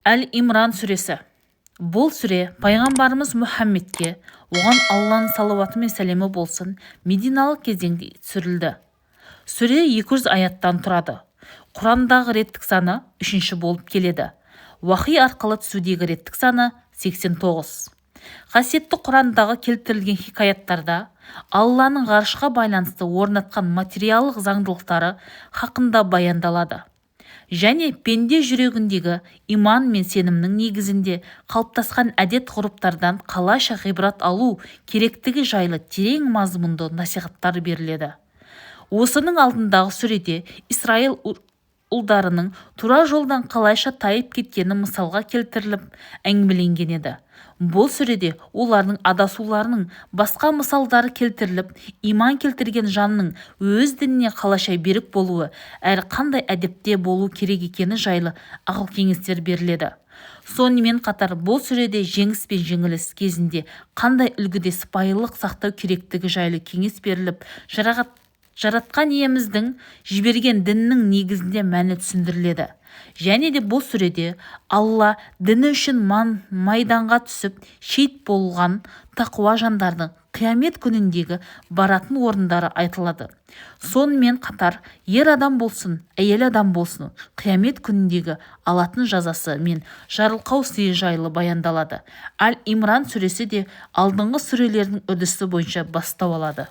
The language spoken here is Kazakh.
Әл-Имран сүресі. Бұл сүре пайғамбарымыз Мұхаммедке, оған Алланың салауаты мен сәлемі болсын, мединалық кезеңде түсірілді. Сүре 200 аяттан тұрады. Құрандағы реттік саны 3-ші болып келеді. Уахи арқылы түсудегі реттік саны 89. Қасиетті Құрандағы келтірілген хикаяттарда Алланың ғарышқа байланысты орнатқан материалдық заңдылықтары хақында баяндалады. Және пенде жүрегіндегі иман мен сенімнің негізінде қалыптасқан әдет-ғұрыптардан қалайша ғибрат алу керектігі жайлы терең мазмұнды насихаттар беріледі. Осының алдындағы сүреде Исраил ұлдарының тура жолдан қалайша тайып кеткені мысалға келтіріліп әңгімеленген еді. Бұл сүреде олардың адасуларының басқа мысалдары келтіріліп, иман келтірген жанның өз дініне қалайша берік болуы, әрі қандай әдепте болу керек екені жайлы ақыл-кеңестер беріледі. Сонымен қатар бұл сүреде жеңіс пен жеңіліс кезінде қандай үлгіде сыпайылық сақтау керектігі жайлы кеңес беріліп, жаратқан иеміздің жіберген діннің негізінде мәні түсіндіріледі. Және де бұл сүреде Алла діні үшін майданға түсіп шейіт болған тақуа жандардың қиямет күніндегі баратын орындары айтылады. Сонымен қатар ер адам болсын, әйел адам болсын, қиямет күніндегі алатын жазасы мен жарылқау сыйы жайлы баяндалады. Әл-Имран сүресі де алдыңғы сүрелердің үрдісі бойынша бастау алады.